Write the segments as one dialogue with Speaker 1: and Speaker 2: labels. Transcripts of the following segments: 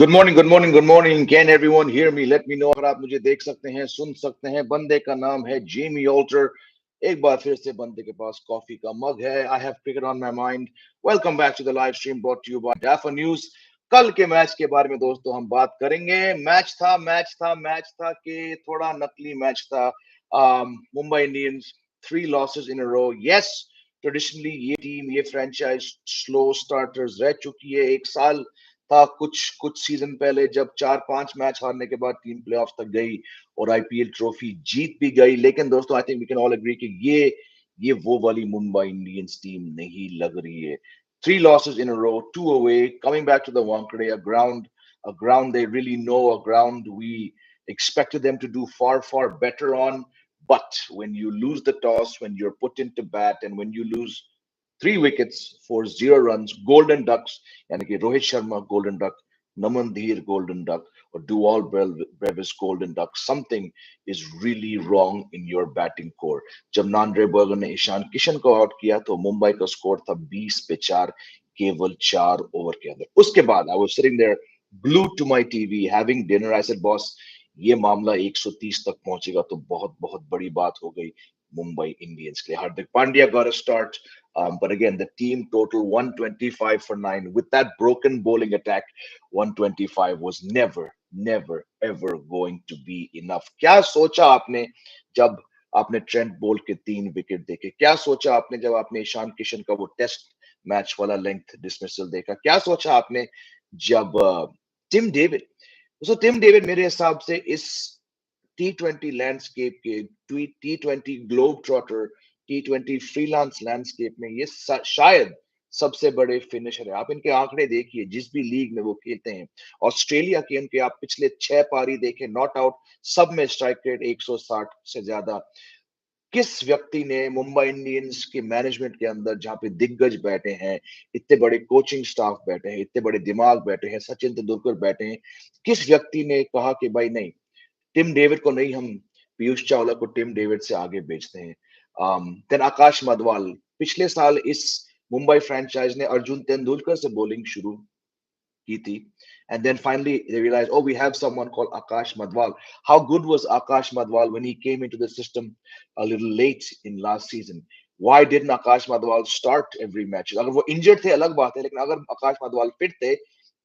Speaker 1: Good morning, good morning, good morning. Can everyone hear me? Let me know अगर आप मुझे देख सकते हैं, सुन सकते हैं। बंदे का नाम है जेमी ऑल्टर। एक बार फिर से बंदे के पास कॉफी का मग है। I have cricket on my mind. Welcome back to the live stream brought to you by Dafa news. कल के मैच के बारे में दोस्तों हम बात करेंगे। मैच था कि थोड़ा नकली मैच था। Mumbai Indians 3 losses in a row. Yes, traditionally ये टीम, ये फ्रेंचाइज स्लो स्टार्टर्स रह चुकी है। एक साल था कुछ कुछ सीजन पहले जब 4-5 मैच हारने के बाद टीम प्लेऑफ्स तक गई और आईपीएल ट्रॉफी जीत भी गई। लेकिन दोस्तों, I think we can all agree कि ये वो वाली मुंबई इंडियंस टीम नहीं लग रही है। 3 losses in a row, 2 away, coming back to the Wankhede, a ground they really know, a ground we expected them to do far better on. But when you lose the toss, when you're put into bat, and when you lose 3 wickets for 0 runs, golden ducks, यानी कि Rohit Sharma golden duck, नमन धीर golden duck और dual Brevis golden duck, something is really wrong in your batting core. जब नांड्रे burger ने ईशान किशन को out किया तो मुंबई का स्कोर था 20 पे 4, केवल 4 ओवर के अंदर। उसके बाद I was sitting there glued to my TV having dinner. I said, boss, ये मामला 130 तक पहुंचेगा तो बहुत बहुत बड़ी बात हो गई मुंबई इंडियंस के लिए। Hardik Pandya got a start. But again, the team total 125 for 9 with that broken bowling attack. 125 was never ever going to be enough. क्या सोचा आपने जब आपने ट्रेंट बोल्ट के 3 विकेट देखे? क्या सोचा आपने जब आपने ईशान किशन का वो टेस्ट मैच वाला लेंथ डिसमिसल देखा? क्या सोचा आपने जब टिम डेविड, तो टिम डेविड मेरे हिसाब से इस T20 लैंडस्केप के, T20 globe trotter, T20 freelance landscape में ये शायद सबसे बड़े फिनिशर है। आप इनके आंकड़े देखिए, जिस भी लीग में वो खेलते हैं। ऑस्ट्रेलिया के इनके आप पिछले 6 पारी देखें, नॉट आउट, सब में स्ट्राइक रेट 160 से ज्यादा। किस व्यक्ति ने मुंबई इंडियंस के मैनेजमेंट के अंदर, जहां पे दिग्गज बैठे हैं, इतने बड़े कोचिंग स्टाफ बैठे हैं, इतने बड़े दिमाग बैठे हैं, सचिन तेंदुलकर बैठे हैं, किस व्यक्ति ने कहा कि भाई नहीं, टिम डेविड को नहीं, हम पीयूष चावला को टिम डेविड से आगे बेचते हैं। देन आकाश मदवाल, पिछले साल इस मुंबई फ्रेंचाइज ने अर्जुन तेंदुलकर से बॉलिंग शुरू की थी, and then finally they realized, oh, we have someone called Akash Madwal. How good was Akash Madwal when he came into the system a little late in last season? Why didn't Akash Madwal start every match? अगर वो injured थे अलग बात है, लेकिन अगर आकाश Madhwal fit थे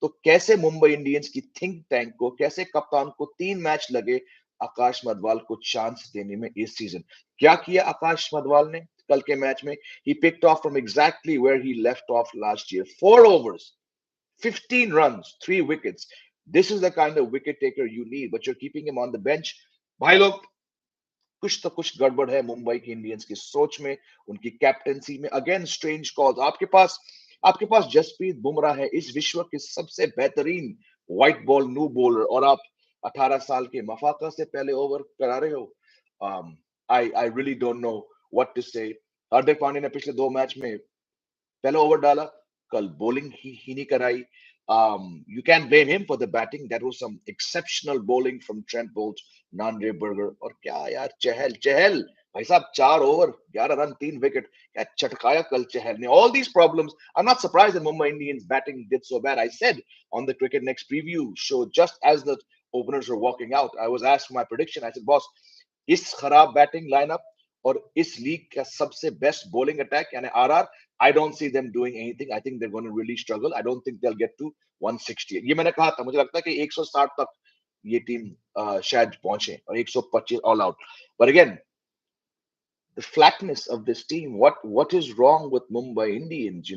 Speaker 1: तो कैसे मुंबई इंडियंस की थिंक टैंक को, कैसे कप्तान को 3 मैच लगे आकाश मदवाल को चांस देने में इस सीजन? क्या किया आकाश मदवाल ने कल के मैच में? He picked off from exactly where he left off last year. 4 overs, 15 runs, 3 wickets. This is the kind of wicket taker you need, but you're keeping him on the bench. भाई लोग, कुछ तो कुछ गड़बड़ है मुंबई की Indians की सोच में, उनकी कैप्टेंसी में। Again strange calls. आपके पास जसप्रीत बुमराह है, इस विश्व के सबसे बेहतरीन व्हाइट बॉल न्यू बॉलर, और आप 18 साल के मफाका से पहले ओवर करा रहे हो। I really don't know what to say. Hardik Pandya ने पिछले 2 मैच में पहला ओवर डाला, कल बॉलिंग ही नहीं कराई। You can't blame him for the batting. That was some exceptional bowling from Trent Bolt, Nandre Burger, और क्या यार, चहल चहल भाई साहब, 4 ओवर 11 रन 3 विकेट, क्या चटकाया कल चहल ने। All these problems, I'm not surprised that Mumbai Indians batting did so bad. I said on the Cricket Next preview show, just as the openers were walking out, I was asked my prediction. I said, boss, इस खराब batting lineup और इस league का सबसे best bowling attack यानी RR, I don't see them doing anything. I think they're going to really struggle. I don't think they'll get to 160. ये मैंने कहा था, मुझे लगता है कि 160 तक ये टीम शायद पहुंचे और 125 all out. But again, the flatness of this team, what is wrong with Mumbai Indians?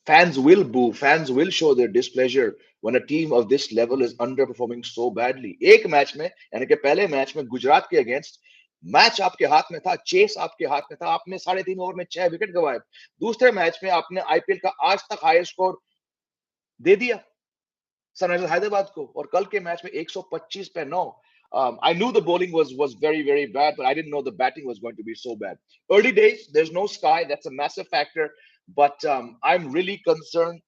Speaker 1: Fans will boo, fans will show their displeasure when a team of this level is underperforming so badly. एक match में, यानी कि पहले match में गुजरात के against, match आपके हाथ में था, चेस आपके हाथ में था, आपने 3.5 ओवर में 6 विकेट गंवाए। दूसरे मैच में आपने आईपीएल का आज तक हाईएस्ट स्कोर दे दिया सनराइजर्स हैदराबाद को, और कल के मैच में 125 पे 9। I knew the bowling was very bad, but I didn't know the batting was going to be so bad. Early days, there's no sky, that's a massive factor, but I'm really concerned.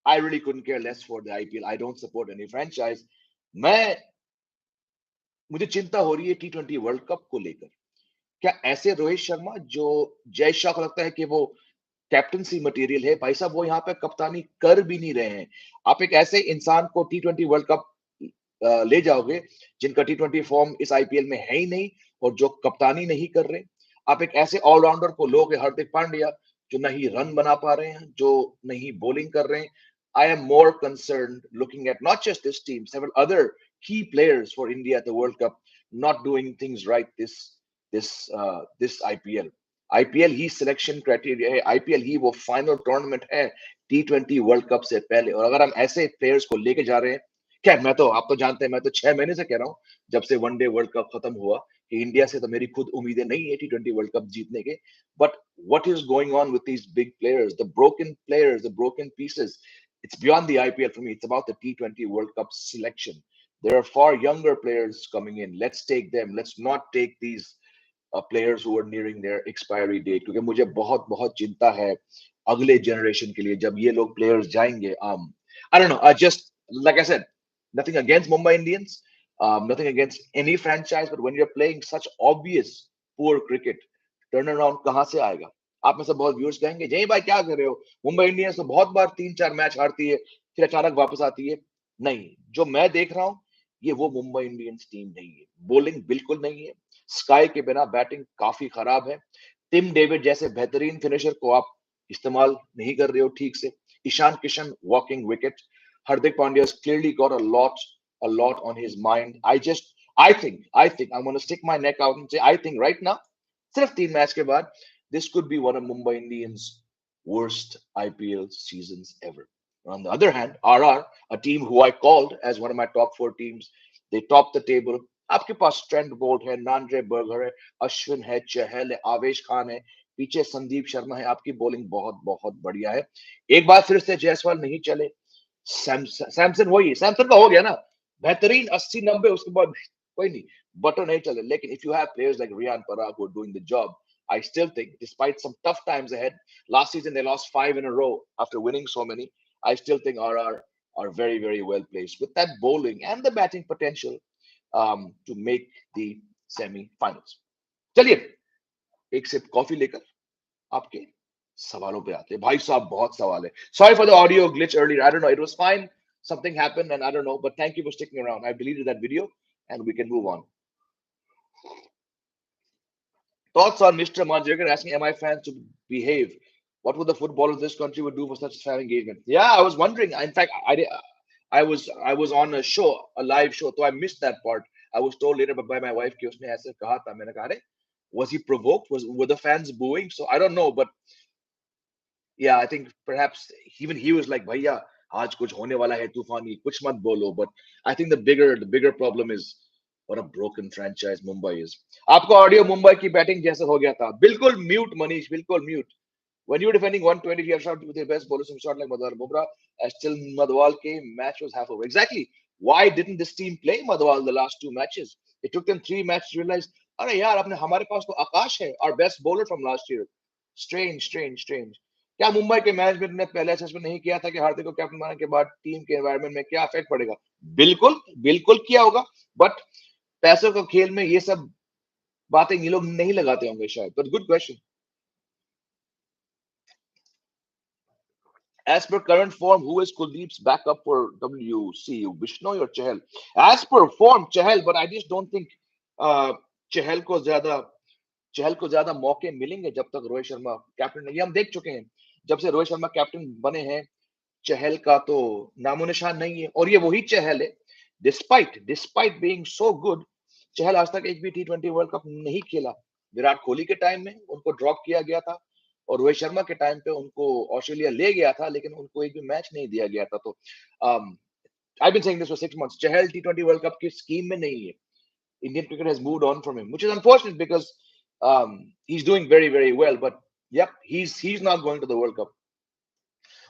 Speaker 1: I really couldn't care less for the IPL. I don't support any franchise. मुझे चिंता हो रही है T20 world cup को लेकर। क्या ऐसे रोहित शर्मा, जो जय शाह को लगता है कि वो कैप्टनसी मटेरियल है भाई साहब, वो यहाँ पे कप्तानी कर भी नहीं रहे हैं। आप एक ऐसे इंसान को टी 20 वर्ल्ड कप ले जाओगे जिनका टी 20 फॉर्म इस आईपीएल में है ही नहीं, और जो कप्तानी नहीं कर रहे। आप एक ऐसे ऑलराउंडर को लोगे, हार्दिक पांड्या, जो नहीं रन बना पा रहे हैं, जो नहीं बॉलिंग कर रहे हैं। I am more concern looking at not just this team, several other key players for India at the world cup not doing things right this IPL. IPL ही सिलेक्शन क्राइटेरिया है, आईपीएल ही वो final tournament है T 20 world cup से पहले। और अगर हम ऐसे प्लेयर्स को लेके जा रहे हैं, क्या मैं तो, आप तो जानते हैं, मैं तो 6 महीने से कह रहा हूँ, जब से वनडे वर्ल्ड कप खत्म हुआ, कि इंडिया से तो मेरी खुद उम्मीदें नहीं है टी 20 वर्ल्ड कप जीतने के। But what is going on with these big players, the broken pieces, it's beyond the IPL for me. It's about the T 20 World Cup selection. There are far younger players coming in. Let's take them. Let's not take these players who are nearing their expiry date, क्योंकि मुझे बहुत बहुत चिंता है अगले generation के लिए जब ये लोग प्लेयर्स जाएंगे। I don't know. I just, like I said, nothing against Mumbai Indians, nothing against any franchise, but when you're playing such obvious poor cricket, turn around कहाँ से आएगा? आप में से बहुत व्यूअर्स कहेंगे, जय भाई क्या कर रहे हो, मुंबई इंडियंस तो बहुत बार 3-4 मैच हारती है, फिर अचानक वापस आती है। नहीं, जो मैं देख रहा हूँ, ये वो मुंबई इंडियंस टीम नहीं है। बॉलिंग बिल्कुल नहीं है, स्काई के बिना बैटिंग काफी खराब है, टिम डेविड जैसे बेहतरीन फिनिशर को आप इस्तेमाल नहीं कर रहे हो ठीक से, Ishan Kishan walking wicket, Hardik Pandya has clearly got a lot on his mind. I think I'm going to stick my neck out and say I think right now, सिर्फ 3 मैच के बाद, this could be one of Mumbai Indians worst IPL seasons ever. On the other hand, RR, a team who I called as one of my top 4 teams, they top the table. आपके पास Trent Boult है, नांड्रे burger है, अश्विन है, चहल है, आवेश खान है, पीछे संदीप शर्मा है, आपकी बॉलिंग बहुत बहुत बढ़िया है। एक बार फिर से जायसवाल नहीं चले, सैमसन वही, सैमसन का हो गया ना, बेहतरीन 80-90, उसके बाद कोई नहीं, बटन नहीं चले। लेकिन if you have players like Riyan Parag who are doing the job, I still think, despite some tough times ahead, last season they lost 5 in a row after winning so many. I still think RR are very, very well placed with that bowling and the batting potential to make the semi-finals. चलिए, एक SIP coffee लेकर आपके सवालों पे आते हैं। भाई साहब बहुत सवाल है। Sorry for the audio glitch earlier. I don't know. It was fine. Something happened and I don't know. But thank you for sticking around. I deleted that video and we can move on. Thoughts on Mr. Manjrekar asking MI fans to behave? What would the footballers of this country would do for such fan engagement? Yeah, I was wondering. In fact, I was on a show, a live show, so I missed that part. I was told later by my wife कि उसने ऐसे कहा था। मैंने कहा, अरे, was he provoked? Were the fans booing? So I don't know, but yeah, I think perhaps even he was like, भैया आज कुछ होने वाला है तूफानी, कुछ मत बोलो. But I think the bigger problem is what a broken franchise Mumbai is. आपको ऑडियो मुंबई की बैटिंग जैसे हो गया था, बिल्कुल म्यूट मनीष, बिल्कुल mute. When you were defending 120, you have shot with your best bowlers from shot like Madhwal Bumrah, and still Madhwal came, match was half over. Exactly. Why didn't this team play Madhwal the last 2 matches? It took them 3 matches to realize, अरे यार, अपने हमारे पास तो आकाश है, our best bowler from last year. Strange. क्या मुंबई के management ने पहले असेसमेंट नहीं किया था कि हार्दिक को कैप्टन बनाने के बाद टीम के एनवायरनमेंट में क्या इफेक्ट पड़ेगा? बिल्कुल किया होगा, बट पैसों के खेल में ये सब बातें ये लोग नहीं लगाते होंगे शायद. But good question. As per current form, who is Kuldeep's backup for WC? Bishnoi or Chahal? As per form, Chahal, but I just don't think uh, चहल को ज्यादा चहल को ज्यादा मौके मिलेंगे जब तक रोहित शर्मा कैप्टन नहीं. हम देख चुके हैं, जब से रोहित शर्मा कैप्टन बने हैं, चहल का तो नामो निशान नहीं है. और ये वही चहल है, डिस्पाइट बीइंग सो गुड, चहल आज तक एक भी टी 20 वर्ल्ड कप नहीं खेला. विराट कोहली के टाइम में उनको ड्रॉप किया गया था, और रोहित शर्मा के टाइम पे उनको ऑस्ट्रेलिया ले गया था, लेकिन उनको एक भी मैच नहीं दिया गया था. तो I been saying this for 6 months, Chahal T 20 world cup की स्कीम में नहीं है. Indian cricket has moved on from him, which is unfortunate because he's doing very, very well. But yep, he's not going to the World Cup.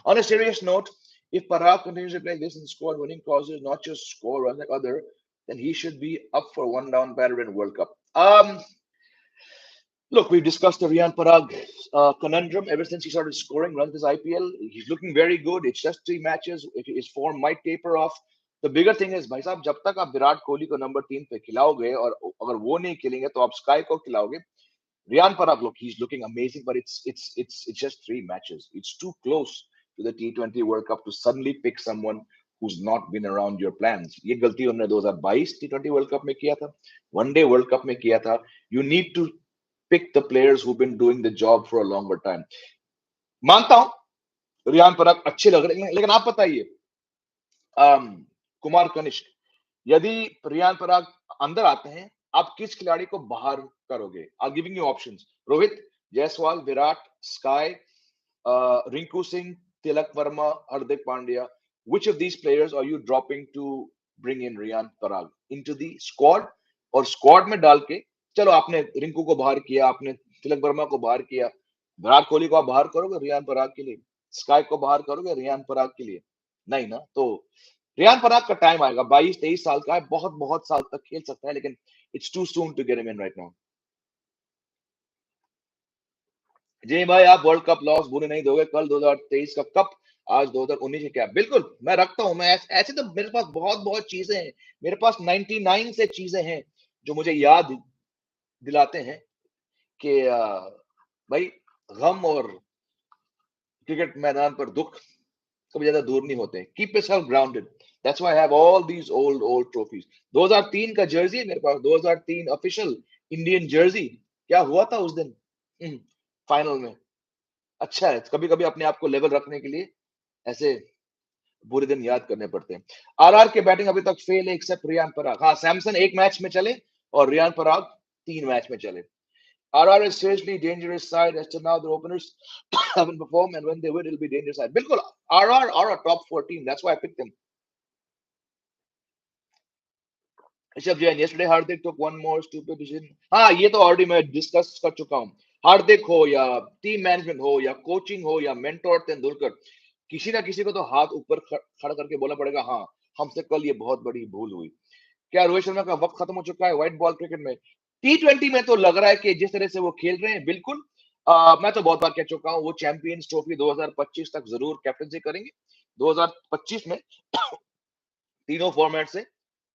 Speaker 1: On a serious note, if Parag continues to play this and score winning causes, not just score runs like other, then he should be up for one down batter in World Cup. Look, we've discussed the Riyan Parag conundrum ever since he started scoring runs this IPL. He's looking very good. It's just 3 matches. His form might taper off. The bigger thing is, भाई साहब, जब तक आप विराट कोहली को number 3 पे खिलाओगे और अगर वो नहीं खिलेंगे तो आप स्काई को खिलाओगे. Riyan Parag, look, he's looking amazing, but it's just 3 matches. It's too close to the T20 World Cup to suddenly pick someone who's not been around your plans. ये गलती उन्होंने 2022 T20 World Cup में किया था, one day world cup में किया था. You need to pick the players who've been doing the job for a longer time. मानता हूं रियान पराग अच्छे लग रहे हैं, लेकिन आप बताइए, कुमार कनिष्क, यदि रियान पराग अंदर आते हैं, आप किस खिलाड़ी को बाहर करोगे? I giving you options: Rohit, Jaiswal, Virat, sky, Rinku Singh, Tilak Varma, Hardik Pandya. Which of these players are you dropping to bring in Riyan Parag into the squad? और स्क्वाड में डाल के, चलो आपने रिंकू को बाहर किया, आपने तिलक वर्मा को बाहर किया, विराट कोहली को आप बाहर करोगे रियान पराग के लिए? स्काई को बाहर करोगे रियान पराग के लिए? नहीं ना. तो रियान पराग का टाइम आएगा, 22-23 साल का है, बहुत बहुत साल तक खेल सकता है, लेकिन it's too soon to get him in right now. जी भाई, आप वर्ल्ड कप लॉस भूलने नहीं दोगे. कल 2023 का कप, आज 2019 का क्या? बिल्कुल मैं रखता हूं. मैं ऐसे तो मेरे पास बहुत बहुत चीजें हैं. मेरे पास 99 से चीजें हैं जो मुझे याद दिलाते हैं कि भाई, गम और क्रिकेट मैदान पर दुख कभी ज्यादा दूर नहीं होते. Keep yourself grounded. That's why I have all these old old trophies. 2003 का जर्सी है मेरे पास, 2003 ऑफिशियल इंडियन जर्सी. क्या हुआ था उस दिन फाइनल में? अच्छा है, कभी कभी अपने आप को लेवल रखने के लिए ऐसे बुरे दिन याद करने पड़ते हैं. आरआर के बैटिंग अभी तक फेल है एक्सेप्ट रियान पराग. हाँ, सैमसन 1 मैच में चले और रियान पराग 3 मैच में चले. RR is seriously dangerous side. As to now, the openers haven't performed, and when they will, it'll be dangerous side. बिल्कुल, RR are a top 4 team. That's why I picked them. Rishabh Jain, yesterday Hardik took one more stupid decision. हाँ, ये तो already मैं discuss कर चुका हूँ. हार्दिक हो या टीम मैनेजमेंट हो या कोचिंग हो या मेंटोर तेंदुलकर, किसी ना किसी को तो हाथ ऊपर खड़ा करके बोलना पड़ेगा, हाँ हमसे कल ये बहुत बड़ी भूल हुई. क्या रोहित शर्मा का वक्त खत्म हो चुका है व्हाइट बॉल क्रिकेट में? T20 में तो लग रहा है कि जिस तरह से वो खेल रहे हैं, बिल्कुल. मैं तो बहुत बार कह चुका हूं, वो चैंपियंस ट्रॉफी 2025 तक जरूर कैप्टनसी करेंगे. 2025 में तीनों फॉर्मेट से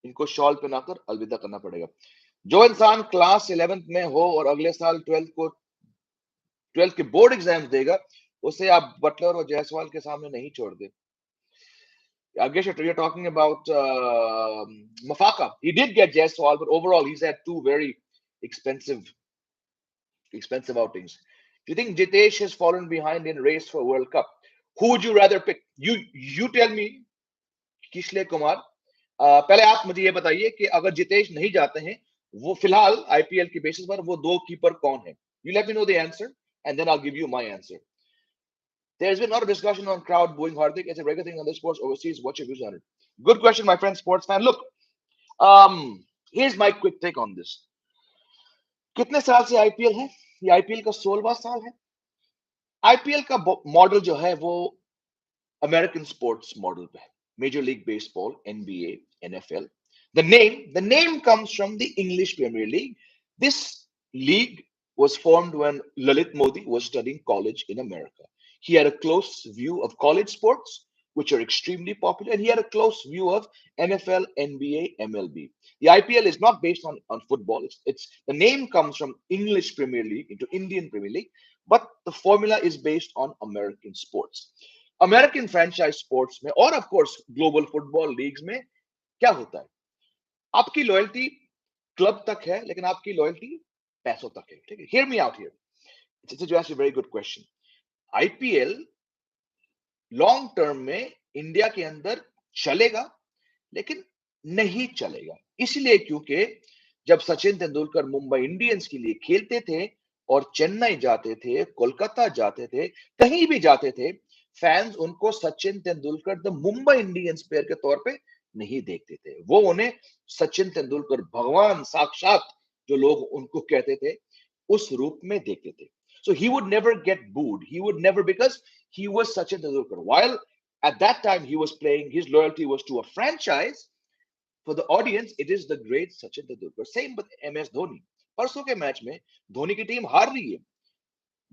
Speaker 1: इनको शॉल पहनाकर अलविदा करना पड़ेगा. जो इंसान क्लास 11th में हो और अगले साल 12th के बोर्ड एग्जाम्स देगा, उसे आप बटलर और जायसवाल के सामने नहीं छोड़ दे. I guess you're talking about Mafaka. He did get Jaiswal, but overall he's had two very expensive outings. Do you think Jitesh has fallen behind in race for World Cup? Who would you rather pick? You tell me, Kishlay Kumar. पहले आप मुझे ये बताइए कि अगर जितेश नहीं जाते हैं, वो फिलहाल आईपीएल की बेसिस पर वो 2 कीपर कौन है? You let me know the answer, and then I'll give you my answer. There's been a lot of discussion on crowd booing Hardik. It's a regular thing on the sports overseas. What's your views on it? Good question, my friend, sports fan. Look, here's my quick take on this. कितने साल से IPL है? ये IPL का 16वां साल है. IPL का model जो है वो अमेरिकन स्पोर्ट्स मॉडल पे है. Major league baseball, NBA, NFL. The name comes from the English Premier League. This league was formed when Lalit Modi was studying college in America. He had a close view of college sports, which are extremely popular, and he had a close view of NFL, NBA, MLB. The IPL is not based on football. It's the name comes from English Premier League into Indian Premier League, but the formula is based on American sports. American franchise sports में और of course global football leagues में क्या होता है? आपकी loyalty club तक है, लेकिन आपकी लॉयल्टी पैसों तक है. ठीक है, hear me out here. It's a very good question. IPL long term में इंडिया के अंदर चलेगा, लेकिन नहीं चलेगा. इसलिए क्योंकि जब सचिन तेंदुलकर मुंबई इंडियंस के लिए खेलते थे और चेन्नई जाते थे, कोलकाता जाते थे, कहीं भी जाते थे, फैंस उनको Sachin Tendulkar the Mumbai Indians player के तौर पे नहीं देखते थे. वो उन्हें सचिन तेंदुलकर भगवान साक्षात जो लोग उनको कहते थे, उस रूप में देखते थे. So he would never get booed. He would never, because he was Sachin Tendulkar. While at that time he was playing, his loyalty was to a franchise. For the audience, it is the great Sachin Tendulkar. Same with MS Dhoni. परसों के match में धोनी की team हार रही है.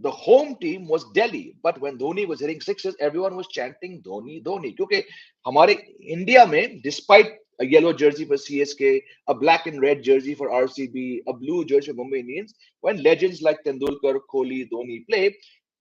Speaker 1: The home team was Delhi, but when Dhoni was hitting sixes, everyone was chanting Dhoni, Dhoni. क्योंकि हमारे India में, despite a yellow jersey for CSK, a black and red jersey for RCB, a blue jersey for Mumbai Indians, when legends like Tendulkar, Kohli, Dhoni play,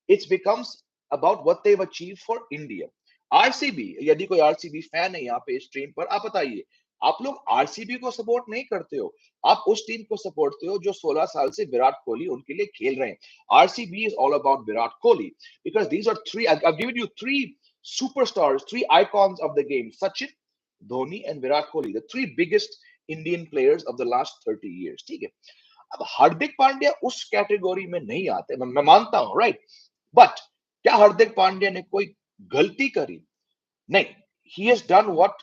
Speaker 1: it becomes about what they've achieved for India. RCB, यदि कोई RCB fan है यहाँ पे stream पर, आप बताइए, आप लोग आरसीबी को सपोर्ट नहीं करते हो, आप उस टीम को सपोर्ट करते हो जो 16 साल से विराट कोहली उनके लिए खेल रहे हैं. RCB is all about Virat Kohli because these are three. I've given you three superstars, three icons of the game: Sachin, Dhoni, and Virat Kohli, the three biggest Indian players of the last 30 years. ठीक है. अब हार्दिक पांड्या उस category में नहीं आते, मैं मानता हूं, राइट. बट क्या हार्दिक पांड्या ने कोई गलती करी? No, he has done what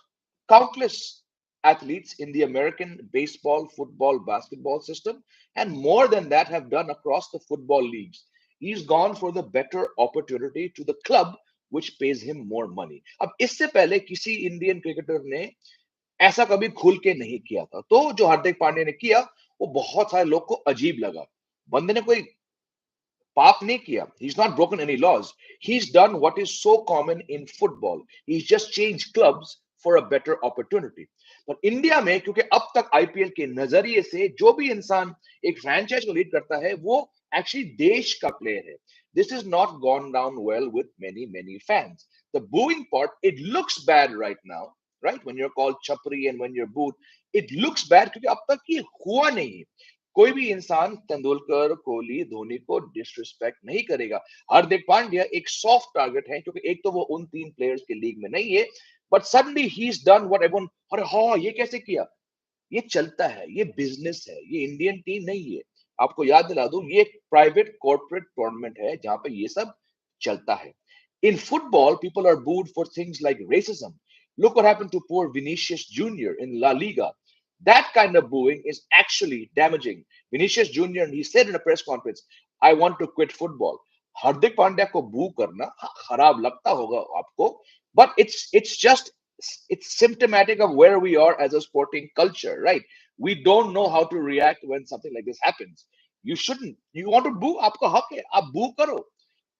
Speaker 1: countless athletes in the American baseball, football, basketball system, and more than that have done across the football leagues. He's gone for the better opportunity to the club which pays him more money. अब इससे पहले किसी Indian cricketer ने ऐसा कभी खुल के नहीं किया था, तो जो हार्दिक पांड्या ने किया वो बहुत सारे लोग को अजीब लगा. बंदे ने कोई पाप नहीं किया. He's not broken any laws. He's done what is so common in football. He's just changed clubs for a better opportunity. पर इंडिया में, क्योंकि अब तक आईपीएल के नजरिए से जो भी इंसान एक फ्रैंचाइज को लीड करता है वो एक्चुअली देश का प्लेयर है. This has not gone down well with many fans. The booing part, it looks bad right now, right? When you're called chapri and when you're booed, it looks bad क्योंकि अब तक ये हुआ नहीं. कोई भी इंसान तेंदुलकर, कोहली, धोनी को डिसरिस्पेक्ट नहीं करेगा. हार्दिक पांड्या एक सॉफ्ट टारगेट है क्योंकि एक तो वो उन तीन प्लेयर्स के लीग में नहीं है, but suddenly he is done what everyone, अरे हाँ ये कैसे किया? ये चलता है, ये बिजनेस है, ये इंडियन टीम नहीं है. आपको याद दिला दूं, ये एक प्राइवेट कॉर्पोरेट टूर्नामेंट है जहां पे ये सब चलता है. In football, people are booed for things like racism. Look what happened to poor Vinicius Jr. in La Liga. That kind of booing is actually damaging. Vinicius Jr., he said in a press conference, I want to quit football. Hardik Pandya को बू करना खराब लगता होगा आपको, but it's just it's symptomatic of where we are as a sporting culture, right? We don't know how to react when something like this happens. You shouldn't. You want to boo, आपका हक है, आप boo करो.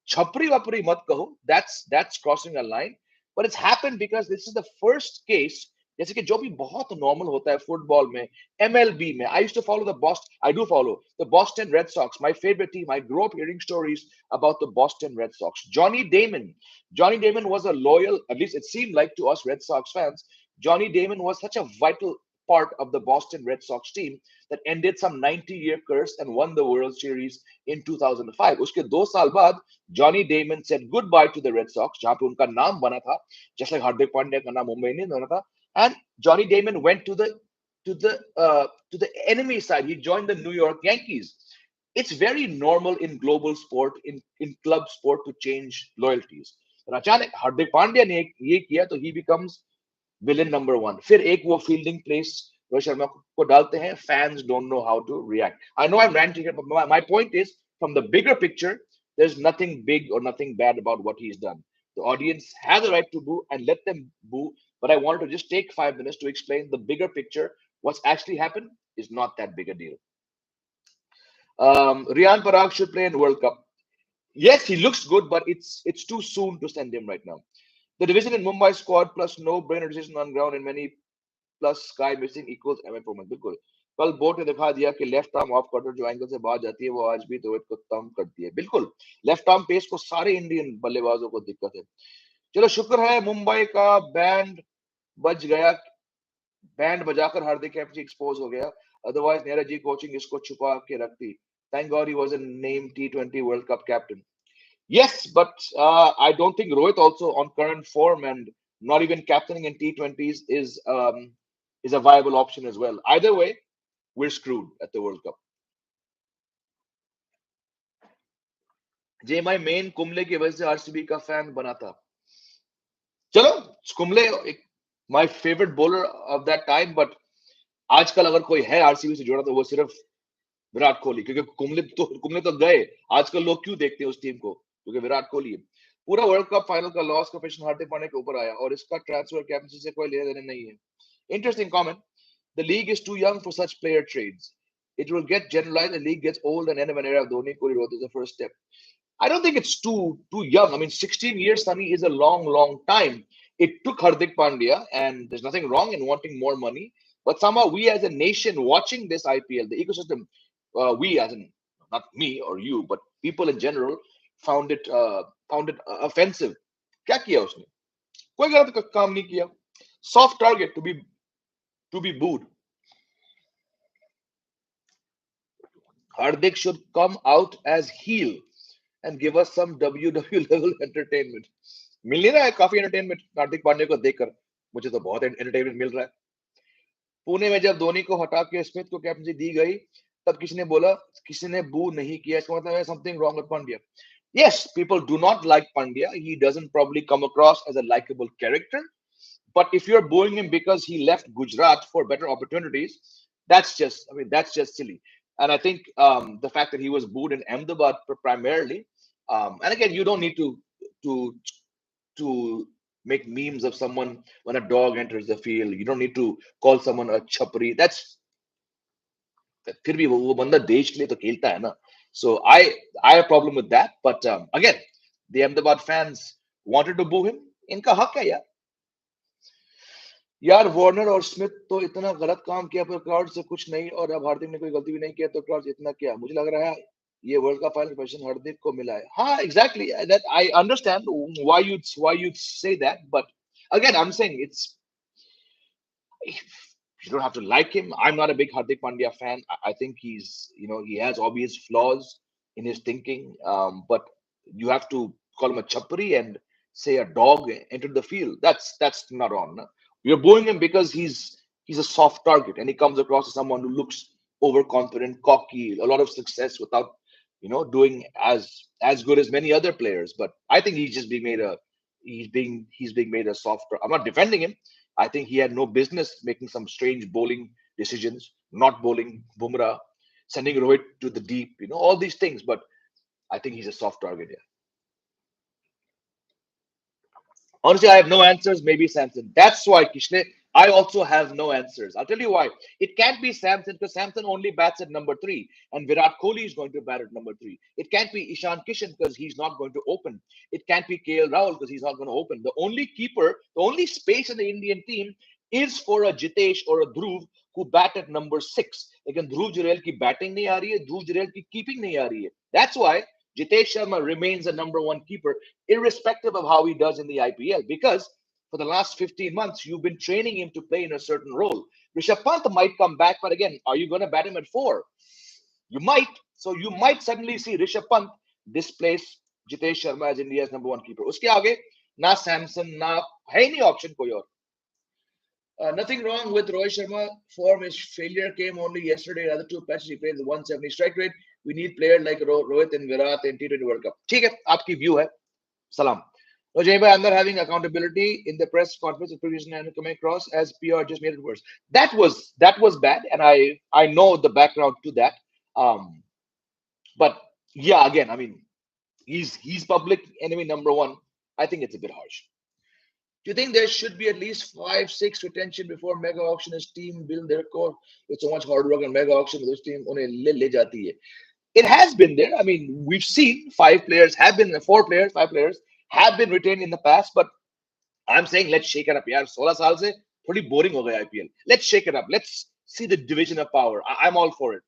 Speaker 1: छपरी वपरी मत कहो, that's crossing a line. But it's happened because this is the first case. जैसे कि जो भी बहुत नॉर्मल होता है फुटबॉल में, एमएलबी में. I used to follow the Boston, I do follow the Boston Red Sox, my favourite team. I grew up hearing stories about the Boston Red Sox. Johnny Damon was a loyal, at least it seemed like to us Red Sox fans, Johnny Damon was such a vital part of the Boston Red Sox team that ended some 90-year curse and won the World Series in 2005. उसके 2 साल बाद Johnny Damon said goodbye to the Red Sox, जहां पे उनका नाम बना था, just like Hardik Pandya का नाम मुंबई इंडियंस बना था. And Johnny Damon went to the enemy side. He joined the New York Yankees. It's very normal in global sport, in club sport, to change loyalties. और अचानक हार्दिक पांड्या ने ये किया तो he becomes villain number one. फिर एक वो fielding place Rohit Sharma को डालते हैं. Fans don't know how to react. I know I'm ranting here, but my point is, from the bigger picture, there's nothing big or nothing bad about what he's done. The audience has a right to boo and let them boo. But I wanted to just take 5 minutes to explain the bigger picture. What's actually happened is not that big a deal. Riyan Parag should play in World Cup. Yes, he looks good, but it's too soon to send him right now. The division in Mumbai squad plus no-brainer decision on ground and many plus Sky missing equals MI performance. बिल्कुल. कल board ने दिखा दिया कि left arm off cutter जो angle से बाहर जाती है वो आज भी रोहित को तंग करती है. बिल्कुल, लेफ्ट आर्म पेस को सारे इंडियन बल्लेबाजों को दिक्कत है. चलो शुक्र है मुंबई का बैंड बज गया, बैंड बजाकर हार्दिक कैप्टन एक्सपोज हो गया. अदरवाइज नेहरा जी कोचिंग इसको छुपा के रखती. Thank God he was a name T20 world cup captain. Yes, but I don't think Rohit also on current form and not even captaining in T20s is a viable option as well. Either way, we're screwed at the World Cup. JMI main Kumble की वजह से RCB का fan बना था. चलो, Kumble my favorite bowler of that time, but आजकल अगर कोई है आरसीबी से जुड़ा तो वो सिर्फ विराट कोहली, क्योंकि कुंबले तो गए. आजकल लोग क्यों देखते हैं उस टीम को? क्योंकि विराट कोहली है. पूरा वर्ल्ड कप फाइनल का लॉस का पेशन हार्दिक पांड्या के ऊपर आया और इसका ट्रांसफर कैप्टनसी से कोई लेना देना नहीं है. Interesting comment. The league is too young for such player trades. It will get generalized. The league gets old and end of an era of Dhoni, Kohli, Rohit is the first step. I don't think it's too young. I mean, 16 years, Sunny, is a long time. It took Hardik Pandya, and there's nothing wrong in wanting more money. But somehow, we as a nation watching this IPL, the ecosystem, we as in not me or you, but people in general, found it offensive. क्या किया उसने? कोई गलत काम नहीं किया. Soft target to be booed. Hardik should come out as heel and give us some WW level entertainment. मिल नहीं रहा है काफी एंटरटेनमेंट हार्दिक पांड्या को देखकर. मुझे तो बहुत एंटरटेनमेंट मिल रहा है. पुणे में जब धोनी को हटा के स्मिथ को कैप्टनसी दी गई, तब किसी ने बोला, किसी ने बू नहीं किया. इसका मतलब है something wrong with Pandya. Yes, people do not like Pandya. He doesn't probably come across as a likable character. But if you're booing him because he left Gujarat for better opportunities, that's just silly. And I think the fact that he was booed in Ahmedabad primarily, and again, you don't need to to make memes of someone when a dog enters the field. You don't need to call someone a chapri. That's फिर भी वो बंदा देश के लिए तो खेलता है ना. So I have a problem with that. But again, the Ahmedabad fans wanted to boo him. इनका हक है यार. यार वार्नर और स्मिथ तो इतना गलत काम किया पर क्राउड से कुछ नहीं, और अब हार्दिक ने कोई गलती भी नहीं किया तो क्राउड इतना क्या. मुझे लग रहा है ये वर्ल्ड कप फाइनल पोजीशन हार्दिक को मिला है. हाँ, exactly, that I understand why you say that, but again I am saying it's, you don't have to like him. I'm not a big Hardik Pandya fan. I think he's, he has obvious flaws in his thinking. But you have to call him a chapri and say a dog entered the field. That's not on. No? You're booing him because he's a soft target and he comes across as someone who looks overconfident, cocky, a lot of success without, doing as good as many other players. But I think he's just being made a he's being made a soft. I'm not defending him. I think he had no business making some strange bowling decisions, not bowling Bumrah, sending Rohit to the deep, all these things. But I think he's a soft target here. Honestly, I have no answers. Maybe Samson. That's why, Kishne, I also have no answers. I'll tell you why. It can't be Samson because Samson only bats at number 3, and Virat Kohli is going to bat at number 3. It can't be Ishan Kishan because he's not going to open. It can't be KL Rahul because he's not going to open. The only keeper, the only space in the Indian team is for a Jitesh or a Dhruv who bat at number 6. Again, Dhruv Jurel ki batting nahi aa rahi hai, Dhruv Jurel ki keeping nahi aa rahi hai. That's why Jitesh Sharma remains a number 1 keeper, irrespective of how he does in the IPL, because for the last 15 months, you've been training him to play in a certain role. Rishabh Pant might come back, but again, are you going to bat him at 4? You might. So you might suddenly see Rishabh Pant displace Jitesh Sharma as India's number 1 keeper. Uske aage, na Samson, na hai nahi option koi aur. Nothing wrong with Rohit Sharma. Form his failure came only yesterday. In other 2 matches, he played the 170 strike rate. We need players like Rohit and Virat in T20 World Cup. ठीक है, आपकी view है. Salam. No, Jay bhai, under having accountability in the press conference of previous and coming across as PR just made it worse. That was bad, and I know the background to that. But yeah, again, I mean, he's public enemy number 1. I think it's a bit harsh. Do you think there should be at least 5-6 retention before mega auction as team build their core? With so much hard work and mega auction, this team only le jati hai. It has been there. I mean, we've seen 4 players, 5 players have been retained in the past, but I'm saying let's shake it up. यार 16 साल से थोड़ी boring हो गया IPL. Let's shake it up. Let's see the division of power. I'm all for it.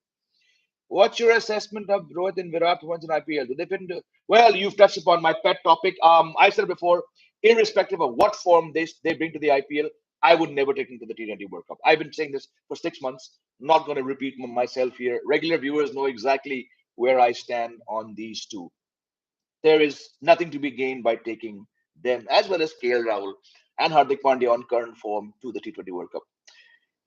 Speaker 1: What's your assessment of Rohit and Virat once in IPL? Do they fit into? Well, you've touched upon my pet topic. I said before, irrespective of what form they bring to the IPL, I would never take them to the T20 World Cup. I've been saying this for 6 months. Not going to repeat myself here. Regular viewers know exactly where I stand on these two. There is nothing to be gained by taking them, as well as KL Rahul and Hardik Pandya on current form, to the T20 World Cup.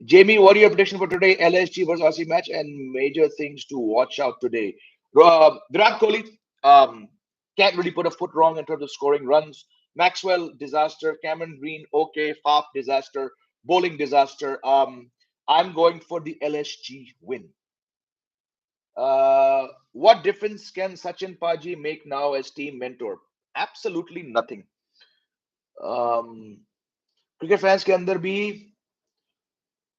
Speaker 1: Jamie, what are your prediction for today? LSG versus RC match and major things to watch out today. Virat Kohli can't really put a foot wrong in terms of scoring runs. Maxwell, disaster. Cameron Green, okay. Faf, disaster. Bowling, disaster. I'm going for the LSG win. What difference can Sachin Paji make now as team mentor? Absolutely nothing. Cricket fans के अंदर भी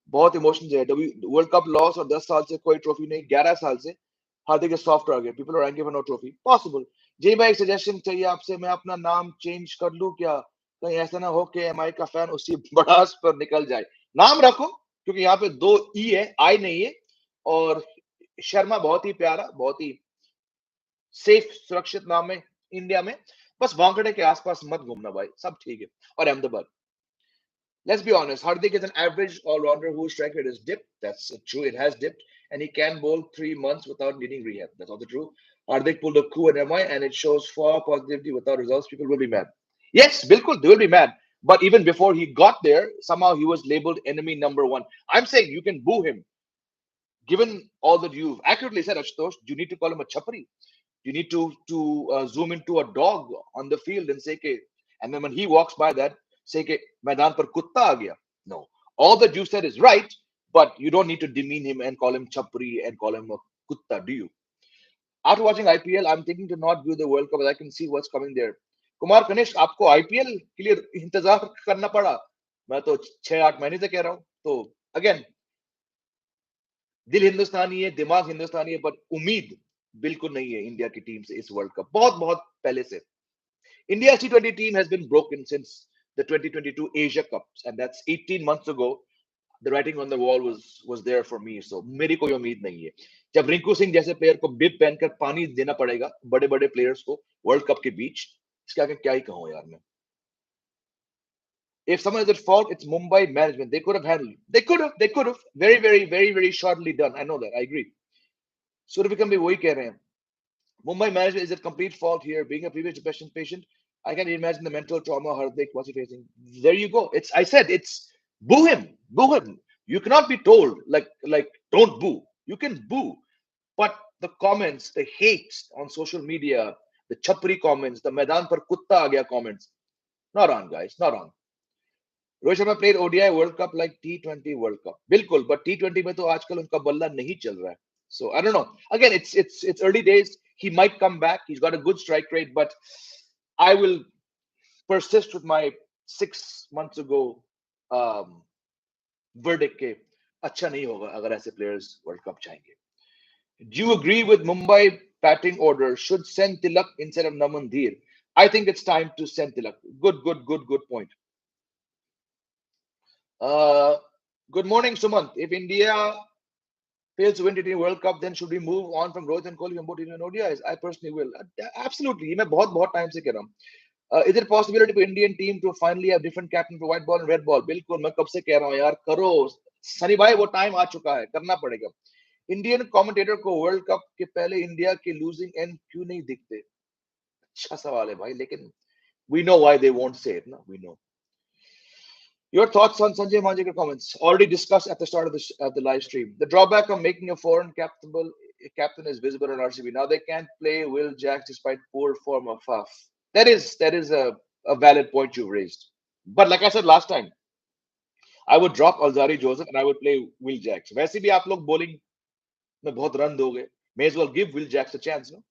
Speaker 1: बहुत emotions है. World cup loss और 10 साल से कोई trophy नहीं, 11 साल से Hardik is soft target. People are angry for no trophy. Possible. जी भाई, एक सजेशन चाहिए आपसे, मैं अपना नाम चेंज कर लूं क्या? कहीं ऐसा ना हो कि एमआई का फैन उसी भड़ास पर निकल जाए। नाम रखो, क्योंकि यहाँ पे दो ई है, आई नहीं है। और शर्मा बहुत ही प्यारा, बहुत ही सेफ, सुरक्षित नाम है इंडिया में। बस वांकड़े के आसपास मत घूमना भाई, सब ठीक है। और Ahmedabad, let's be honest, Hardik is an average all-rounder whose strike rate is dipped. That's true, it has dipped, and he can bowl 3 months without needing rehab. That's also true. Hardik pulled a coup at MI, and it shows far positivity without results. People will be mad. Yes, Bilkul, they will be mad. But even before he got there, somehow he was labeled enemy number one. I'm saying you can boo him. Given all that you've accurately said, Ashutosh, you need to call him a chapri. You need to zoom into a dog on the field and say, "Ke," and then when he walks by that, say, "Ke मैदान पर कुत्ता आ गया." No, all that you said is right, but you don't need to demean him and call him chapri and call him a kutta, do you? After watching IPL, I'm thinking to not view the World Cup, but I can see what's coming there. Kumar Kanishka, आपको IPL के लिए इंतजार करना पड़ा? मैं तो 6-8 महीने से कह रहा हूं। तो अगेन, दिल हिंदुस्तानी है, दिमाग हिंदुस्तानी है, बट उम्मीद बिल्कुल नहीं है इंडिया की टीम से इस वर्ल्ड कप, बहुत बहुत पहले से। India's T20 team has been broken since the 2022 Asia Cups, and that's 18 months ago. The writing on the wall was there for me, so मेरी कोई उम्मीद नहीं है। जब रिंकू सिंह जैसे प्लेयर को बिप पहनकर पानी देना पड़ेगा बड़े बड़े प्लेयर्स को वर्ल्ड कप के बीच, इसके आगे क्या ही कहूं यार मैं। If someone is at fault, it's Mumbai management. They could have handled. They could have. Very, very, very, very shortly done. I know that. I agree. Suryavikram भी वही कह रहे हैं। Mumbai management is at complete fault here. Being a previous depression patient, I can imagine the mental trauma Hardik was facing. There you go. It's boo him, boo him. You cannot be told like don't boo. You can boo, but the comments, the hate on social media, the chapri comments, the मैदान पर कुत्ता आ गया comments, not on guys, not on. Rohit Sharma played ODI World Cup like T20 World Cup. बिल्कुल, but T20 में तो आजकल उनका बल्ला नहीं चल रहा है. So I don't know. Again, it's early days. He might come back. He's got a good strike rate, but I will persist with my 6 months ago um, verdict के अच्छा नहीं होगा अगर ऐसे players World Cup जाएंगे. Do you agree with Mumbai batting order should send Tilak instead of Namandhir? I think it's time to send Tilak. Good point. Uh, Good morning, Sumant. If India fails to win T20 World Cup, then should we move on from Rohit and Kohli from both T20 and ODIs? I personally will. Absolutely. ये मैं बहुत time से कह रहा हूँ. Is it possibility for Indian team to finally have different captain for white ball and red ball? बिल्कुल, मैं कब से कह रहा हूँ यार, करो सनी भाई, वो टाइम आ चुका है, करना पड़ेगा। इंडियन कमेंटेटर को वर्ल्ड कप के पहले इंडिया के लूजिंग एंड क्यों नहीं दिखते? अच्छा सवाल है भाई, लेकिन we know why they won't say it, no? We know. Your thoughts on Sanjay Manjrekar comments already discussed at the start of the live stream. The drawback of making a foreign captain is visible in RCB. Now they can't play Will Jacks despite poor form of Faf. That is a valid point you've raised. But like I said last time, I would drop Alzari Joseph and I would play Will Jacks. वैसे भी आप लोग bowling में बहुत run दोगे. May as well give Will Jacks a chance, no?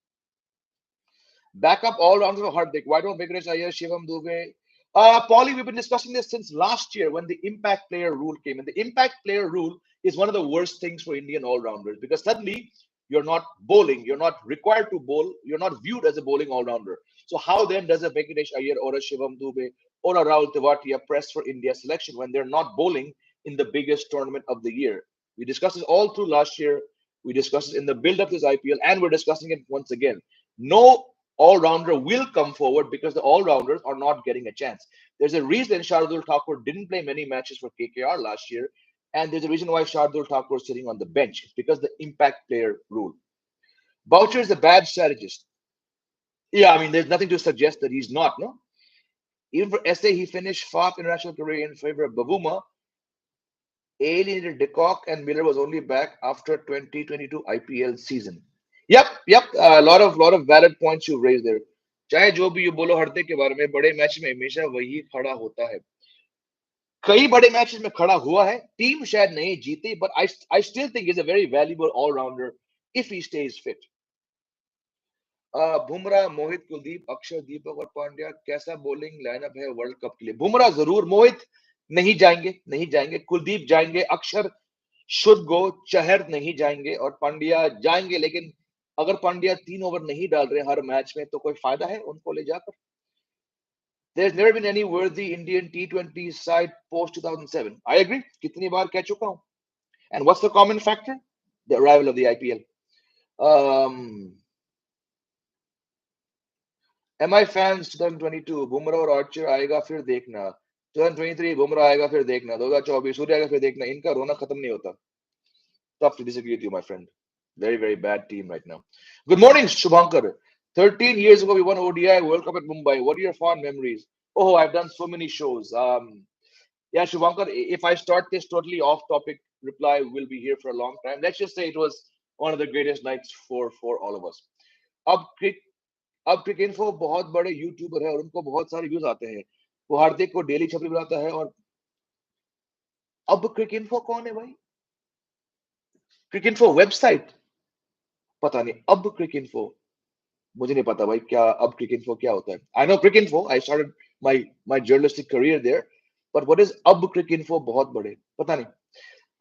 Speaker 1: Backup all rounders for Hardik. Why don't Vignesh Iyer, Shivam Dubey? Paulie, we've been discussing this since last year when the impact player rule came in. The impact player rule is one of the worst things for Indian all-rounders because suddenly you're not bowling, you're not required to bowl, you're not viewed as a bowling all-rounder. So how then does a Venkatesh Iyer or a Shivam Dubey or a Rahul Tewatia press for India selection when they're not bowling in the biggest tournament of the year? We discussed this all through last year. We discussed it in the build-up to this IPL, and we're discussing it once again. No all-rounder will come forward because the all-rounders are not getting a chance. There's a reason Shardul Thakur didn't play many matches for KKR last year, and there's a reason why Shardul Thakur is sitting on the bench. It's because the impact player rule. Boucher is a bad strategist. Yeah, I mean, there's nothing to suggest that he's not, no? Even for SA, he finished fourth international career in favor of Bavuma. Alienated De Kock and Miller was only back after 2022 IPL season. Yep. A lot of valid points you raised there. चाहे जो भी you बोलो हार्दिक के बारे में, बड़े match में हमेशा वही खड़ा होता है. कई बड़े मैचेस में खड़ा हुआ है. टीम शायद नहीं जीती, but I still think he's a very valuable all-rounder if he stays fit. Bumrah, मोहित, कुलदीप, अक्षर, दीपक और पांड्या कैसा बॉलिंग लाइनअप है वर्ल्ड कप के लिए? बुमराह जरूर, मोहित नहीं जाएंगे, कुलदीप जाएंगे, अक्षर शुड गो, चहर नहीं जाएंगे और पांड्या जाएंगे, लेकिन अगर पांड्या 3 ओवर नहीं डाल रहे हर मैच में तो कोई फायदा है उनको ले जाकर? There's never been any worthy Indian T20 side post 2007. I agree. कितनी बार कह चुका हूं. And what's the common factor? The arrival of the IPL. MI fans 2022 Bumrah और आर्चर आएगा फिर देखना. 2023 बुमराह आएगा फिर देखना. 2024 सूर्य आएगा फिर देखना. इनका रोना खत्म नहीं होता. Tough to disagree with you, my friend. Very, very bad team right now. Good morning, Shubhankar. 13 years ago, we won ODI World Cup at Mumbai. What are your fond memories? Oh, I've done so many shows. Yeah, Shubhankar, if I start this totally off topic reply, we'll be here for a long time. Let's just say it was one of the greatest nights for all of us. अब Cricinfo बहुत बड़े YouTuber है और उनको बहुत सारे views आते हैं. वो हार्दिक को डेली छपरी बनाता है. और अब क्रिकेइन्फो कौन है भाई? क्रिकेइन्फो वेबसाइट पता नहीं. अब क्रिकेइन्फो मुझे नहीं पता भाई क्या अब क्रिकेइन्फो क्या होता है. I know Cricinfo, I started my journalistic career there, but what is अब क्रिकेइन्फो? बहुत बड़े पता नहीं.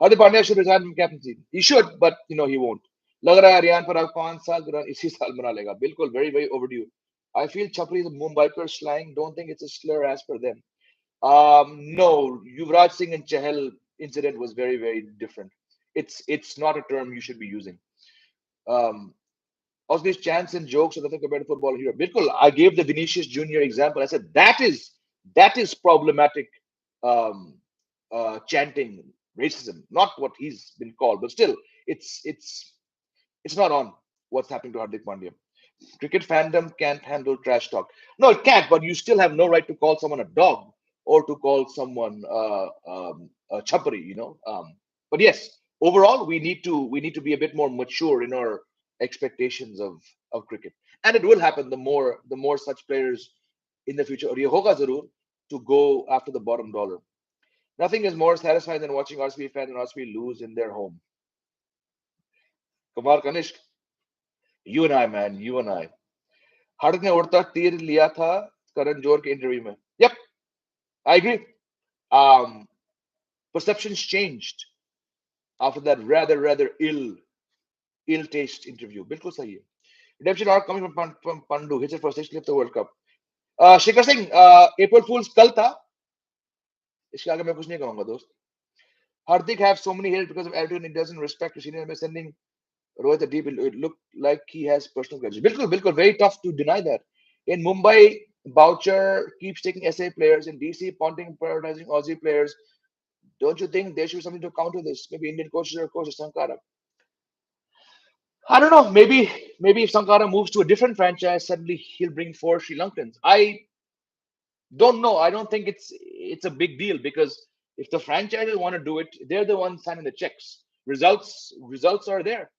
Speaker 1: Hardik Pandya should resign from captaincy. He should, but he won't. लग रहा है रियान पर अब 5 साल रन इसी साल बना लेगा. बिल्कुल, very very overdue. I feel Chapri is a Mumbaiker slang. Don't think it's a slur as per them. No, Yuvraj Singh and Chahal incident was very, very different. It's not a term you should be using. Um, also, these chants and jokes are nothing compared to football here. Bilkul, I gave the Vinicius Junior example. I said that is problematic. Um, Chanting racism, not what he's been called, but still, it's not on what's happening to Hardik Pandya. Cricket fandom can't handle trash talk. No, it can't, but you still have no right to call someone a dog or to call someone a chapari, but yes, overall, we need to be a bit more mature in our expectations of cricket, and it will happen the more such players in the future. और ये होगा जरूर to go after the bottom dollar. Nothing is more satisfying than watching RCB fans and RCB lose in their home. Kumar Kanishk, you and I, man, you and I. हार्दिक ने उड़ता तीर लिया था करण जोहर के इंटरव्यू में. Yep, I agree. Perceptions changed after that rather ill taste interview. बिल्कुल सही है. Redemption arc coming from Pandu. Hits it for 6th the World Cup. Shikhar Singh, April Fools कल था. इसके आगे मैं कुछ नहीं कहूंगा दोस्त. Hardik have so many hits because of attitude and he doesn't respect the senior. Sending Rohit a deep, it looked like he has personal grudges. Bilkul, very tough to deny that. In Mumbai, Boucher keeps taking SA players. In DC, Ponting prioritizing Aussie players. Don't you think there should be something to counter this? Maybe Indian coaches or coaches Sankara. I don't know. Maybe if Sankara moves to a different franchise, suddenly he'll bring 4 Sri Lankans. I don't know. I don't think it's a big deal because if the franchises want to do it, they're the ones signing the checks. Results are there.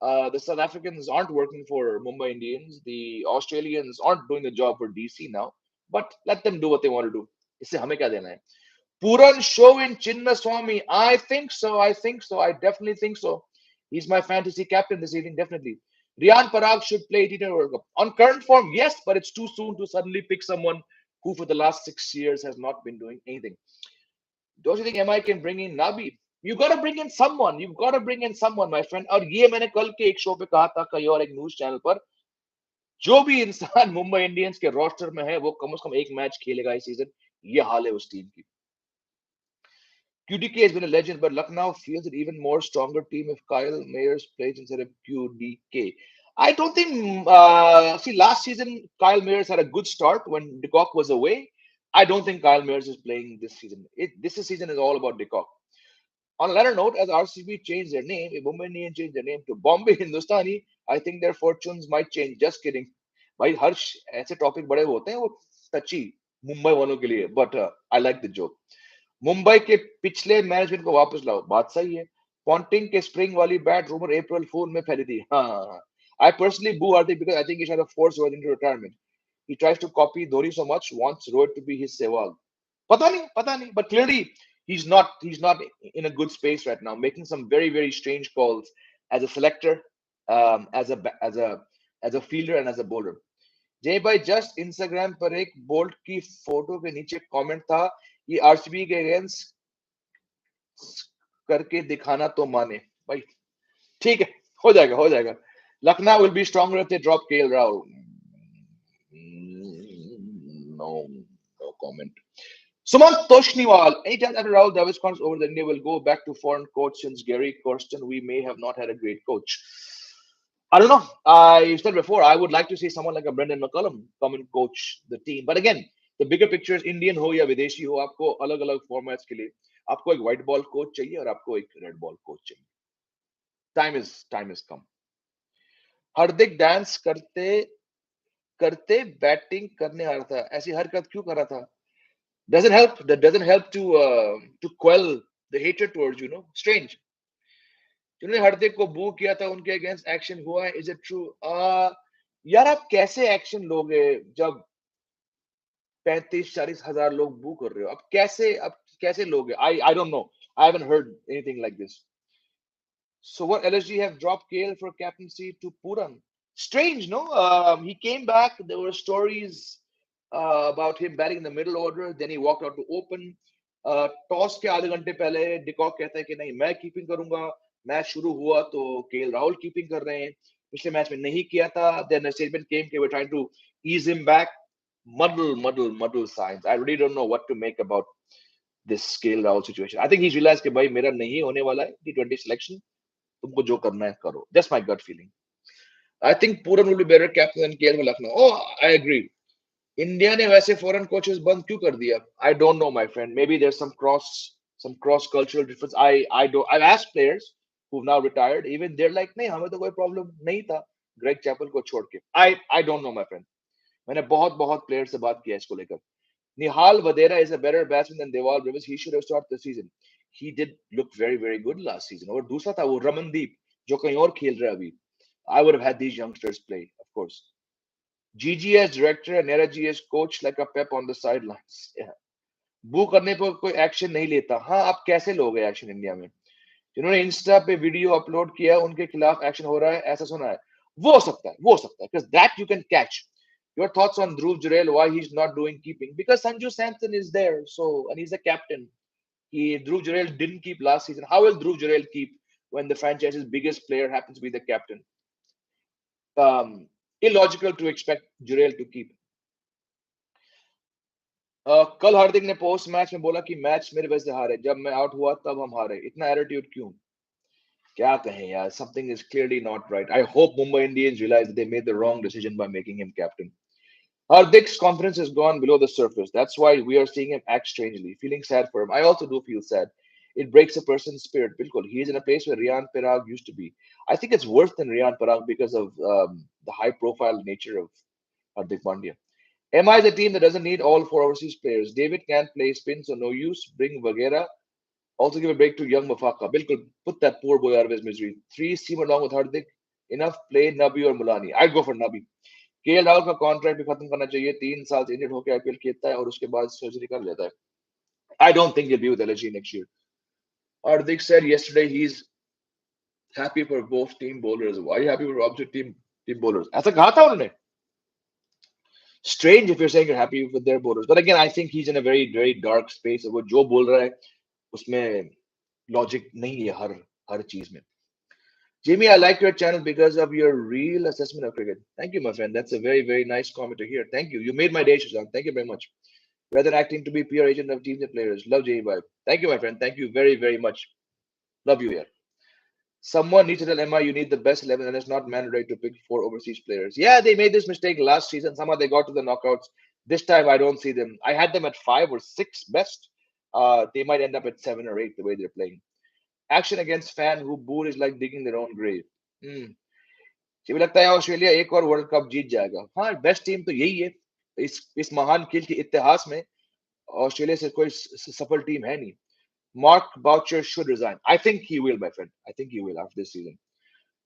Speaker 1: The South Africans aren't working for Mumbai Indians. The Australians aren't doing the job for DC now. But let them do what they want to do. इससे हमें क्या देना है? Puran show in Chinnaswamy. I think so. I definitely think so. He's my fantasy captain this evening, definitely. Riyan Parag should play T20 World Cup. On current form, yes, but it's too soon to suddenly pick someone who for the last 6 years has not been doing anything. Don't you think MI can bring in Nabi? You got to bring in someone. You've got to bring in someone, my friend. और ये मैंने कल के एक show पे कहा था कहीं और एक न्यूज चैनल पर, जो भी इंसान मुंबई इंडियंस के रोस्टर में है वो कम से कम एक मैच खेलेगा इस सीजन. ये हाल है उस टीम की. QDK has been a legend, but Lucknow feels an even more stronger team if Kyle Mayers plays instead of QDK. I don't think. See, last season Kyle Mayers had a good start when De Kock was away. I don't think Kyle Mayers is playing this season. This season is all about De Kock. On a lighter note, as RCB changed their name, if Mumbai Indians changed their name to Bombay Hindustani, I think their fortunes might change. Just kidding. भाई हर्ष ऐसे topic बड़े होते हैं वो टची मुंबई वालों के लिए, but I like the joke. Mumbai के पिछले मैनेजमेंट को वापस लाओ, बात सही है. पॉन्टिंग के स्प्रिंग वाली बैट रूमर अप्रैल फूल में फैली थी. हाँ, I personally boo Hardik because I think he should have forced Rohit into retirement. He tries to copy Dhoni so much, wants Rohit to be his Sehwag. पता नहीं, but clearly he's not in a good space right now, making some very very strange calls as a selector, as a fielder and as a bowler. जय भाई just Instagram पर एक bolt की photo के नीचे comment था, ये RCB के अगेंस्ट करके दिखाना तो माने. भाई ठीक है, हो जाएगा. Lucknow will be stronger if they drop KL Rahul. No, no comment. Sumant Toshniwal, anytime after Rahul Dravid comes over, the India will go back to foreign coach since Gary Corsten. We may have not had a great coach. I don't know. I said before, I would like to see someone like a Brendan McCullum come and coach the team. But again, the bigger picture is Indian हो या विदेशी हो, आपको अलग-अलग formats के लिए आपको एक white ball coach चाहिए और आपको एक red ball coach चाहिए. Time is come. Hardik dance करते करते बैटिंग करने आ रहा था. ऐसी हरकत क्यों कर रहा था? Doesn't help. That doesn't help to quell the hatred towards you. Strange. जिन्होंने हार्दिक को बू किया था उनके अगेंस्ट एक्शन हुआ है. Is it true? यार आप कैसे एक्शन लोगे जब 35-40 हजार लोग बू कर रहे हो? अब कैसे लोगे? आई don't no. I haven't heard anything like this. So what LSG have dropped KL for captaincy to Puran? Strange, no? He came back. There were stories about him batting in the middle order. Then he walked out to open. Toss के आधे घंटे पहले de Kock कहता है कि नहीं मैं keeping करूंगा. मैच शुरू हुआ तो केएल राहुल कीपिंग कर रहे हैं. पिछले मैच में नहीं किया था. देन a statement came कि we're trying to ease him back. Muddle signs. I really don't know what to make about this KL Rahul situation. I think he's realized कि भाई मेरा नहीं होने वाला है T20 selection. तुमको जो करना है करो. Just my gut feeling. I think Puran will be better captain than KL Lucknow. Oh, I agree. India ने वैसे फॉरेन कोचेस बंद क्यों कर दिया? I don't know, my friend. Maybe there's some cross cultural difference. I don't. I've asked players who've now retired. Even they're like, नहीं हमें तो कोई प्रॉब्लम नहीं था ग्रेग चैपल को छोड़ के. I don't know, my friend. मैंने बहुत बहुत प्लेयर से बात किया इसको लेकर. Nihal Vadera is a better batsman than Deval Rivers. He should have started the season. He did look very good last season. और दूसरा था वो रमनदीप जो कहीं और खेल रहा है अभी. I would have had these youngsters play, of course. GG as director and Nera G as coach like a pep on the sidelines. Yeah. बू करने पर कोई एक्शन नहीं लेता. हाँ आप कैसे लोगे एक्शन इंडिया में? जिन्होंने इंस्टा पे वीडियो अपलोड किया उनके खिलाफ एक्शन हो रहा है ऐसा सुना है. वो हो सकता है because that you can catch. Your thoughts on Dhruv Jurel, why he's not doing keeping? Because Sanju Samson is there, and he's the captain. Dhruv Jurel didn't keep last season. How will Dhruv Jurel keep when the franchise's biggest player happens to be the captain? Illogical to expect Jurel to keep. कल हार्दिक ने post match में बोला कि match मेरे वजह से हारे. जब मैं आउट हुआ तब हम हारे. इतना एटीट्यूड क्यों? क्या कहें यार? Something is clearly not right. I hope Mumbai Indians realize that they made the wrong decision by making him captain. Hardik's confidence has gone below the surface. That's why we are seeing him act strangely, feeling sad for him. I also do feel sad. It breaks a person's spirit. Bilkul. He is in a place where Riyan Parag used to be. I think it's worse than Riyan Parag because of the high-profile nature of Hardik Pandya. MI is a team that doesn't need all four overseas players. David can't play spin, so no use. Bring Vagera. Also give a break to young Mafaka. Bilkul. Put that poor boy out of his misery. 3 seem along with Hardik. Enough play Nabi or Mulani. I'd go for Nabi. KL Rahul का contract भी खत्म करना चाहिए. 3 साल से injured होकर IPL खेलता है और उसके बाद सर्जरी कर लेता है. I don't think he'll be with LSG next year. Hardik said yesterday he's happy for both team bowlers. Why are you happy for opposite team bowlers? ऐसा कहा था उन्होंने. Strange if you're saying you're happy with their bowlers. But again, I think he's in a very dark space. वो जो बोल रहा है उसमें लॉजिक नहीं है हर चीज में. Jamie, I like your channel because of your real assessment of cricket. Thank you, my friend. That's a very nice comment to hear. Thank you. You made my day, Shashank. Thank you very much. Rather than acting to be PR agent of teams and players. Love Jamie Vibe. Thank you, my friend. Thank you very much. Love you here. Someone needs to tell Emma you need the best 11 and it's not mandatory to pick 4 overseas players. Yeah, they made this mistake last season. Somehow they got to the knockouts. This time I don't see them. I had them at 5 or 6 best. They might end up at 7 or 8 the way they're playing. Action against fan who booed is like digging their own grave. मुझे लगता है Australia एक और world cup जीत जाएगा. हाँ best team तो यही है. इस महान खेल के इतिहास में ऑस्ट्रेलिया से कोई सफल टीम है नहीं. Mark Boucher should resign. I think he will, my friend. I think he will after this season.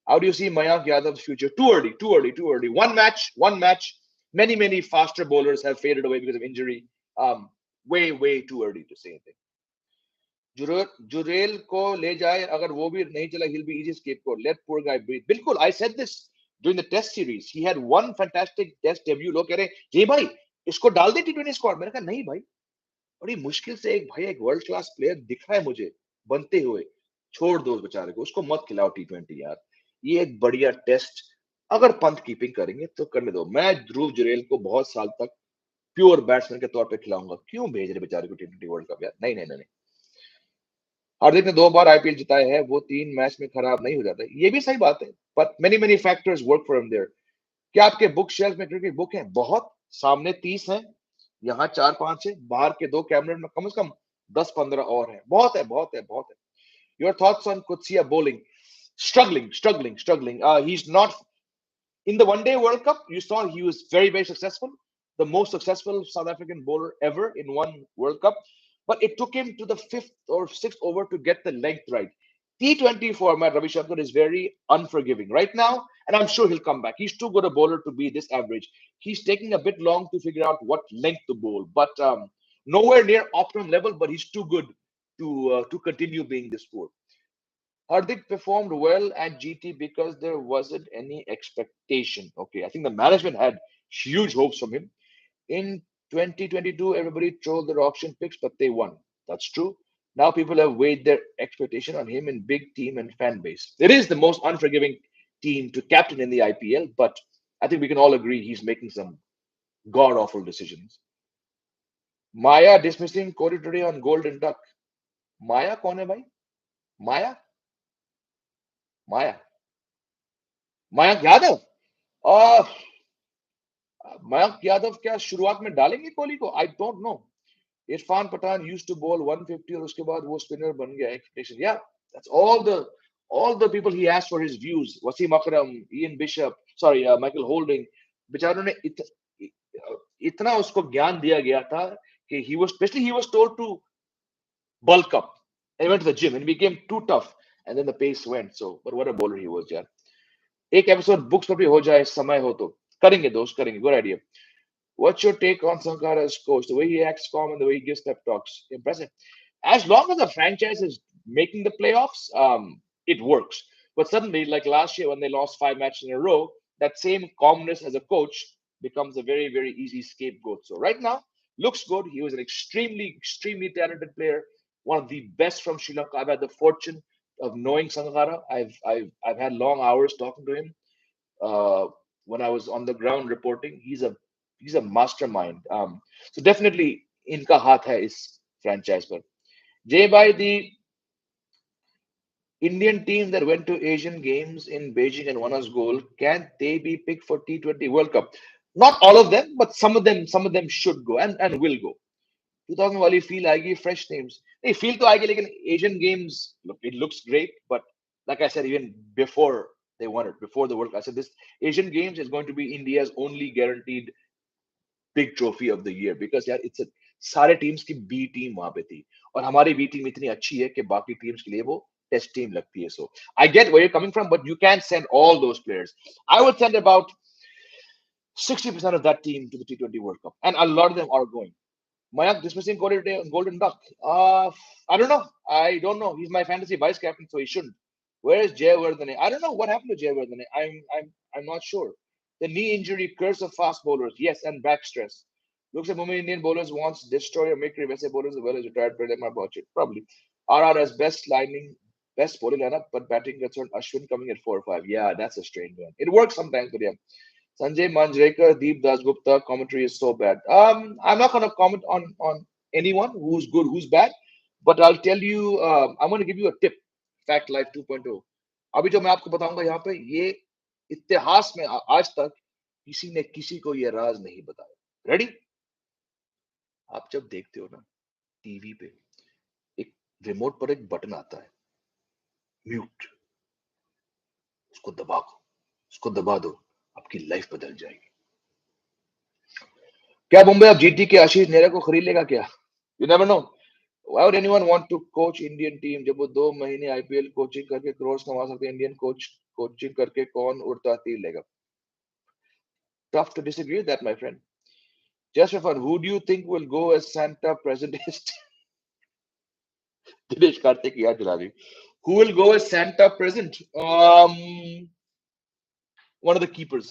Speaker 1: How do you see Mayank Yadav's future? Too early. One match. Many faster bowlers have faded away because of injury. Way too early to say anything. Jurel को ले जाए अगर वो भी नहीं चला he'll be easy scapegoat. Let poor guy breathe. बिल्कुल. I said this during the test series. He had one fantastic test debut. लोग कह रहे ये भाई इसको डाल दे T20 स्क्वाड. मैंने कहा नहीं भाई. बड़ी मुश्किल से एक वर्ल्ड क्लास प्लेयर दिखा है मुझे बनते हुए. छोड़ दो उस बेचारे को. उसको मत खिलाओ T20 यार. ये एक बढ़िया टेस्ट अगर पंत कीपिंग करेंगे तो करने दो। मैं ध्रुव जुरैल को बहुत साल तक प्योर बैट्समैन के तौर पे खिलाऊंगा। क्यों भेज रहे बेचारे को टी20 वर्ल्ड कप यार? नहीं नहीं नहीं नहीं। हार्दिक ने 2 बार आईपीएल जिताए हैं, वो 3 मैच में खराब नहीं हो जाता। ये भी सही बात है, but many many factors work for him there. क्या आपके बुक शेल्फ में क्रिकेट बुक है? बहुत। सामने 30 है, यहाँ 4-5 है, बाहर के 2 कैबिनेट में कम से कम 10-15 और है। बहुत है, बहुत है, बहुत है। Your thoughts on कुत्सिया bowling? Struggling. He's not in the one day World Cup. You saw he was very, very successful, the most successful South African bowler ever in one World Cup. But it took him to the fifth or sixth over to get the length right. T20 format, Ravi Shankar, is very unforgiving right now, and I'm sure he'll come back. He's too good a bowler to be this average. He's taking a bit long to figure out what length to bowl, but nowhere near optimum level. But he's too good to continue being this poor. Hardik performed well at GT because there wasn't any expectation. Okay, I think the management had huge hopes from him. In 2022, everybody trolled their auction picks, but they won. That's true. Now people have weighed their expectation on him in big team and fan base. It is the most unforgiving team to captain in the IPL, but I think we can all agree he's making some god awful decisions. Maya dismissing Kohli today on Golden Duck. Maya कौन है भाई? Maya? Maya? Mayank Yadav? Uh, Mayank Yadav क्या शुरुआत में डालेंगे कोहली को? I don't know. Irfan Pathan used to bowl 150 और उसके बाद वो स्पिनर बन गया. एक्सपेक्टेशन, या that's all the people he asked for his views. Wasim Akram, Ian Bishop, sorry, Michael Holding. बेचारों ने इतना उसको ज्ञान दिया गया था कि he was told to bulk up and went to the gym and became too tough, and then the pace went. So, but what a bowler he was, यार. एक एपिसोड बुक्स पर भी हो जाए, समय हो तो करेंगे दोस्त, करेंगे. Good idea. What's your take on Sankara's coach? The way he acts calm and the way he gives pep talks, impressive. As long as the franchise is making the playoffs, it works. But suddenly, like last year when they lost 5 matches in a row, that same calmness as a coach becomes a very, very easy scapegoat. So right now, looks good. He was an extremely, extremely talented player, one of the best from Sri Lanka. I've had the fortune of knowing Sankara. I've had long hours talking to him. Uh, when I was on the ground reporting, he's a mastermind. So definitely इनका हाथ है इस franchise पर. Jay by the Indian team that went to Asian Games in Beijing and won us gold, can they be picked for T20 World Cup? Not all of them, but some of them should go and will go. 2000 वाली feel आएगी, fresh names. नहीं, feel तो आएगी, लेकिन Asian Games, look, it looks great, but like I said, even before they won it, before the World Cup, I said this Asian Games is going to be India's only guaranteed big trophy of the year, because यार it's a सारे teams की B team वहां पे थी, और हमारी B team इतनी अच्छी है कि बाकी टीम्स के लिए वो टेस्ट टीम लगती है. So I get where you're coming from, but you can't send all those players. I would send about 60% of that team to the T20 World Cup, and a lot of them are going. Mayank dismissing Kohli today on Golden Duck. I don't know. I don't know. He's my fantasy vice captain, so he shouldn't. Where is Jayawardene? I don't know what happened to Jayawardene. I'm not sure. The knee injury, curse of fast bowlers, yes, and back stress. Looks like Mumbai Indian bowlers wants destroy or make reverse bowlers as well as retired player. My watch it probably. RR has best bowling lineup, but batting concerned. Ashwin coming at 4 or 5. Yeah, that's a strange one. It works sometimes, but yeah. Sanjay Manjrekar, Deep Dasgupta, commentary is so bad. I'm not going to comment on anyone who's good, who's bad, but I'll tell you. I'm going to give you a tip. Fact Life 2.0. अभी जो मैं आपको बताऊंगा यहाँ पे, ये इतिहास में आज तक किसी ने किसी को ये राज नहीं बताया. रेडी? आप जब देखते हो ना टीवी पे, एक रिमोट पर एक बटन आता है, म्यूट. उसको दबा दो, आपकी लाइफ बदल जाएगी. क्या मुंबई अब जीटी के आशीष नेहरा को खरीद लेगा क्या? You never know. Why would anyone want to coach Indian team जब वो 2 महीने आईपीएल कोचिंग करके करोड़ कमा सकते हैं? इंडियन कोचिंग करके कौन उड़ता तीर लेगा? Tough to disagree with that, my friend. Just for fun, who do you think will go as Santa President? Dinesh Karthik याद दिला रही. Who will go as Santa Present? One of the keepers.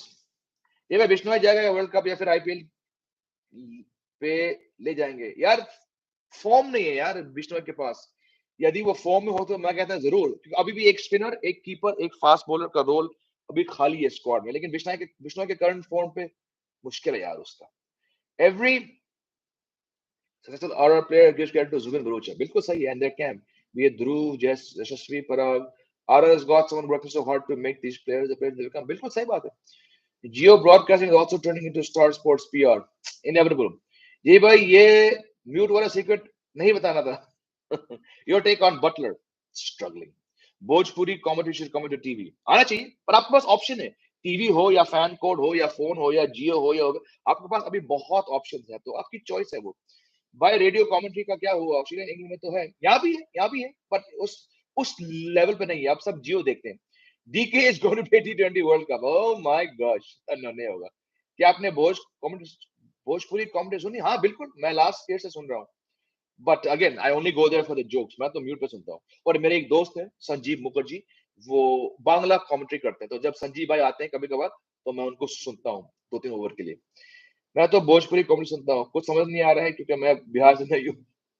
Speaker 1: ये मैं बिश्नोई जाएगा वर्ल्ड कप या फिर IPL पे ले जाएंगे? यार फॉर्म नहीं है यार बिश्नोई के पास. यदि वो फॉर्म में हो तो मैं कहता हूं जरूर, क्योंकि अभी भी एक स्पिनर, एक कीपर, एक फास्ट बॉलर का रोल अभी खाली है स्क्वाड में, लेकिन बिश्नोई के करंट फॉर्म पे मुश्किल है यार उसका। Every successful RR player gives credit to Zubin Barucha. बिल्कुल सही है, and their camp. Be it Dhruv, Jess, Yashasvi, Parag, RR has got someone working so hard to make these players the players they become. बिल्कुल सही बात है। Geo broadcasting is also turning into Star Sports PR. Inevitable. ये भाई ये mute वाला secret नहीं बताना था। Your take on Butler struggling. Bhojpuri comedy should come to TV, आना चाहिए, पर आपके पास ऑप्शन है। टीवी हो या फैन कोड हो या फोन हो या जियो हो या आपके पास अभी बहुत ऑप्शन है, तो आपकी चॉइस है वो। भाई रेडियो कमेंट्री का क्या हुआ, ऑस्ट्रेलियन इंग्लैंड में तो है, यहाँ भी है, यहाँ भी है, बट उस लेवल पे नहीं है। आप सब जियो देखते हैं। DK is going to play टी20 world cup, oh my gosh, नहीं होगा। क्या आपने भोजपुरी कमेंट्री सुनी? हाँ बिल्कुल, मैं लास्ट ईयर से सुन रहा हूँ, but again I only go there for the jokes. मैं तो म्यूट पे सुनता हूँ। और मेरे एक दोस्त है संजीव मुखर्जी, वो बांग्ला कमेंट्री करते हैं, तो जब संजीव भाई आते हैं कभी कभार, तो मैं उनको सुनता हूँ 2-3 ओवर के लिए। मैं तो भोजपुरी कॉमेडी सुनता हूँ, कुछ समझ नहीं आ रहा है क्योंकि मैं बिहार से नहीं हूँ।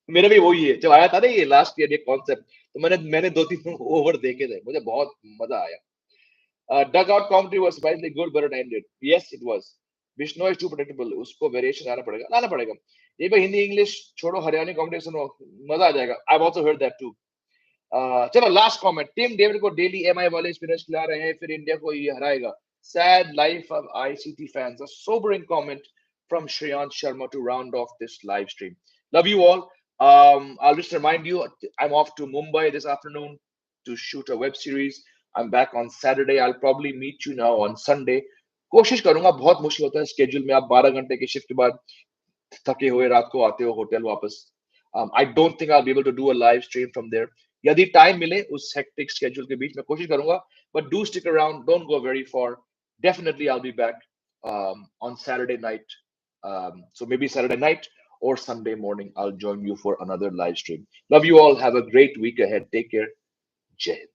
Speaker 1: मेरा भी वही है, जब आया था ना ये लास्ट ईयर ये कॉन्सेप्ट, तो मैंने 2-3 ओवर देखे थे, मुझे बहुत मजा आया। Dug out comedy was surprisingly good but it ended, yes it was. Bishnoi is too predictable, उसको वेरिएशन लाना पड़ेगा। ये भाई हिंदी इंग्लिश छोड़ो, हरियाणवी कॉमेडी सुनो, मजा आ जाएगा। I have also heard that too. चलो लास्ट कमेंट, टीम डेविड को डेली एमआई वाले स्पिनर्स खिला रहे हैं, फिर इंडिया को ये हराएगा। Sad life of ICT fans, a sobering comment from Shreyans Sharma to round off this live stream. Love you all. I'll just remind you, I'm off to Mumbai this afternoon to shoot a web series. I'm back on Saturday. I'll probably meet you now on Sunday. कोशिश करूंगा, बहुत मुश्किल होता है schedule में, आप 12 घंटे की शिफ्ट के बाद थके हुए रात को आते हो होटल वापस। I don't think I be able to do a live stream from there. यदि टाइम मिले उस हेक्टिक स्केड्यूल के बीच में कोशिश करूंगा, but do stick around, don't go very far. Definitely I will be back on Saturday night. So maybe Saturday night or Sunday morning, I'll join you for another live stream. Love you all. Have a great week ahead. Take care. Jai Hind.